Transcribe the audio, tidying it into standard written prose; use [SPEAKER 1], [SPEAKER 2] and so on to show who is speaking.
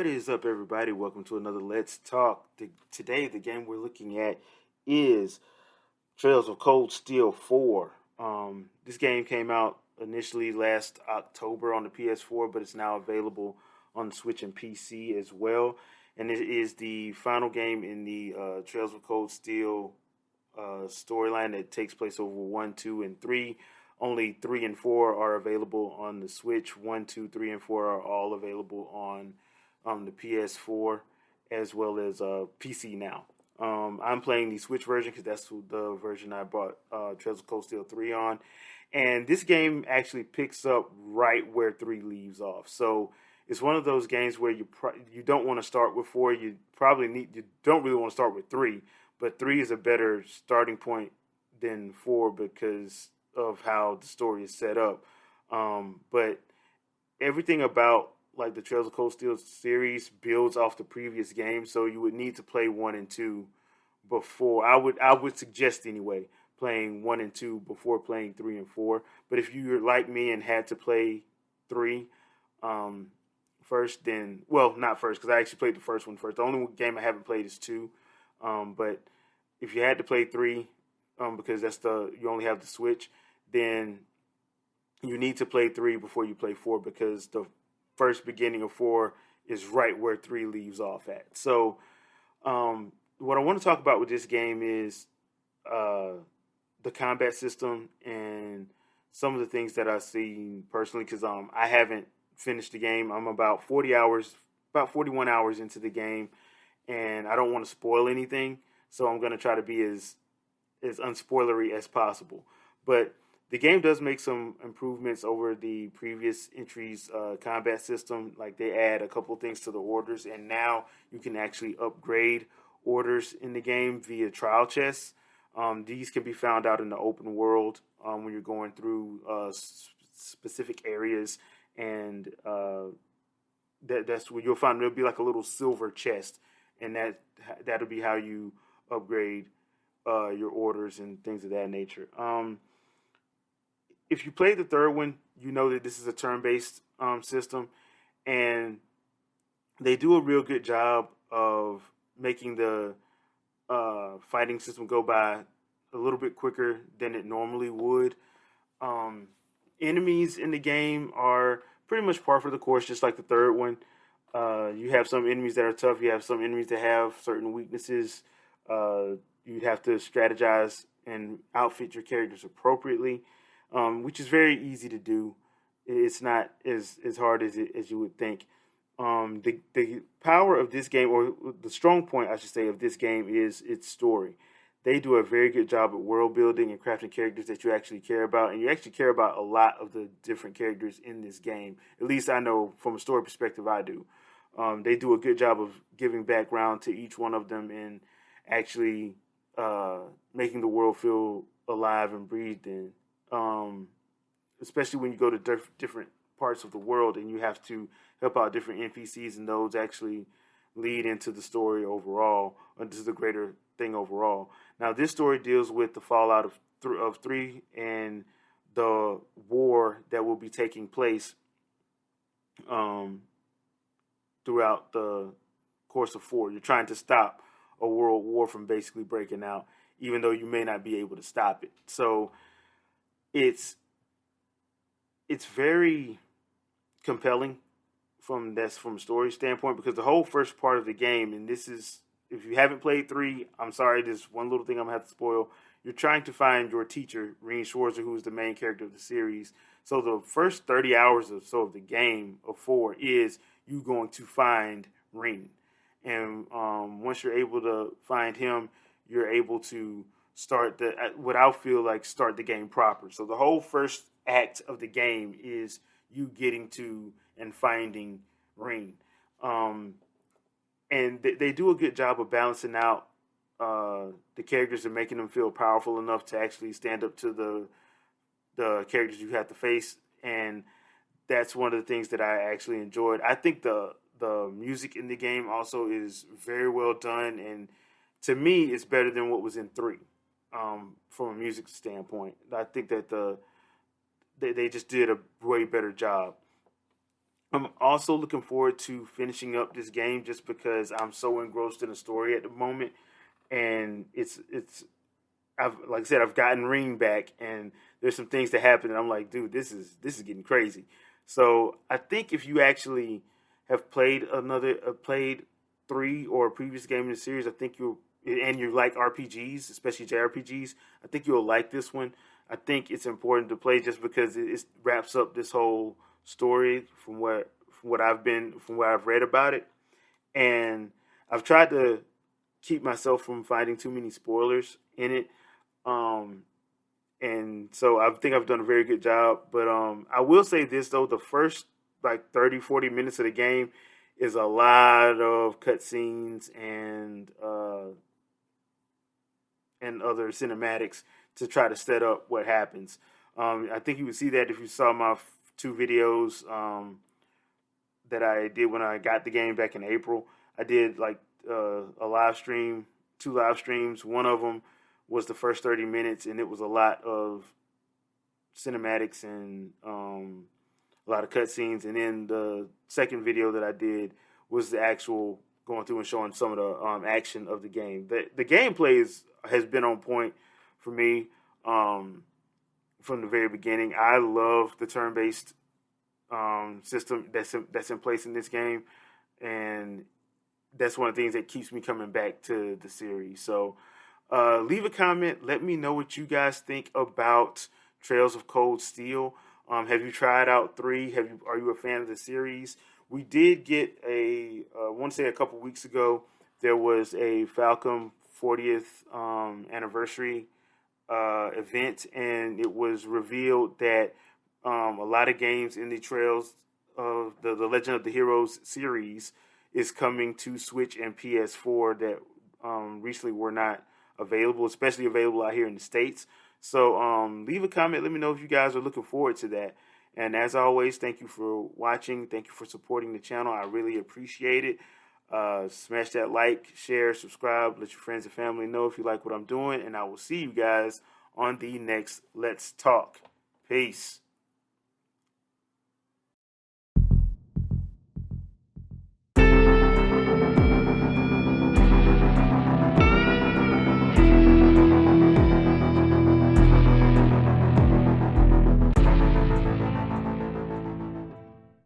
[SPEAKER 1] What is up, everybody? Welcome to another Let's Talk. Today, the game we're looking at is Trails of Cold Steel 4. This game came out initially last October on the PS4, but it's now available on the Switch and PC as well. And it is the final game in the Trails of Cold Steel storyline that takes place over 1, 2, and 3. Only 3 and 4 are available on the Switch. 1, 2, 3, and 4 are all available on the PS4 as well as PC now. I'm playing the Switch version because that's the version I bought Trails of Cold Steel 3 on. And this game actually picks up right where 3 leaves off. So it's one of those games where you don't want to start with 4. You don't really want to start with 3, but 3 is a better starting point than 4 because of how the story is set up. But everything about like the Trails of Cold Steel series builds off the previous game, so you would need to play 1 and 2 before. I would suggest anyway playing 1 and 2 before playing 3 and 4. But if you're like me and had to play 3 first, then not first because I actually played the first one first. The only game I haven't played is 2. But if you had to play 3, because you only have the Switch, then you need to play 3 before you play 4 because the first beginning of 4 is right where 3 leaves off at. So, what I want to talk about with this game is the combat system and some of the things that I've seen personally because I haven't finished the game. I'm about 41 hours into the game, and I don't want to spoil anything, so I'm going to try to be as unspoilery as possible. But the game does make some improvements over the previous entry's combat system. Like they add a couple things to the orders, and now you can actually upgrade orders in the game via trial chests. These can be found out in the open world when you're going through specific areas, and that's where you'll find there'll be like a little silver chest, and that'll be how you upgrade your orders and things of that nature. If you play the third one, you know that this is a turn-based system, and they do a real good job of making the fighting system go by a little bit quicker than it normally would. Enemies in the game are pretty much par for the course, just like the third one. You have some enemies that are tough. You have some enemies that have certain weaknesses. You have to strategize and outfit your characters appropriately, which is very easy to do. It's not as hard as you would think. The power of this game, or the strong point, I should say, of this game is its story. They do a very good job at world building and crafting characters that you actually care about, and you actually care about a lot of the different characters in this game. At least I know from a story perspective, I do. They do a good job of giving background to each one of them and actually making the world feel alive and breathed in. Especially when you go to different parts of the world and you have to help out different NPCs, and those actually lead into the story overall, or this is the greater thing overall. Now, this story deals with the fallout of 3 and the war that will be taking place throughout the course of 4. You're trying to stop a world war from basically breaking out, even though you may not be able to stop it. So it's very compelling from a story standpoint, because the whole first part of the game, and this is, if you haven't played 3, I'm sorry, there's one little thing I'm going to have to spoil. You're trying to find your teacher, Reen Schwarzer, who is the main character of the series. So the first 30 hours or so of the game of 4 is you going to find Reen. And once you're able to find him, you're able to start the game proper. So the whole first act of the game is you getting to and finding Reen. And they do a good job of balancing out the characters and making them feel powerful enough to actually stand up to the characters you have to face. And that's one of the things that I actually enjoyed. I think the music in the game also is very well done, and to me, it's better than what was in 3 from a music standpoint. I think that they just did a way better job. I'm also looking forward to finishing up this game just because I'm so engrossed in the story at the moment, and it's I've like I said I've gotten Ring back, and there's some things that happen, and I'm like, dude, this is getting crazy. So I think if you actually have played three or a previous game in the series, I think you'll and you like RPGs, especially JRPGs, I think you'll like this one. I think it's important to play just because it wraps up this whole story from what I've read about it, and I've tried to keep myself from finding too many spoilers in it. Um, and so I think I've done a very good job. But I will say this though: the first like 30, 40 minutes of the game is a lot of cutscenes and other cinematics to try to set up what happens. I think you would see that if you saw my two videos that I did when I got the game back in April. I did like a live stream, two live streams. One of them was the first 30 minutes, and it was a lot of cinematics and a lot of cutscenes. And then the second video that I did was the actual going through and showing some of the action of the game. The gameplay has been on point for me from the very beginning. I love the turn-based system that's in place in this game, and that's one of the things that keeps me coming back to the series. So leave a comment. Let me know what you guys think about Trails of Cold Steel. Have you tried out 3? Are you a fan of the series? We did get I want to say a couple weeks ago, there was a Falcom 40th anniversary event, and it was revealed that a lot of games in the Trails of the Legend of the Heroes series is coming to Switch and PS4 that recently were not available, especially available out here in the States. So leave a comment. Let me know if you guys are looking forward to that. And as always, thank you for watching. Thank you for supporting the channel. I really appreciate it. Smash that like, share, subscribe. Let your friends and family know if you like what I'm doing. And I will see you guys on the next Let's Talk. Peace.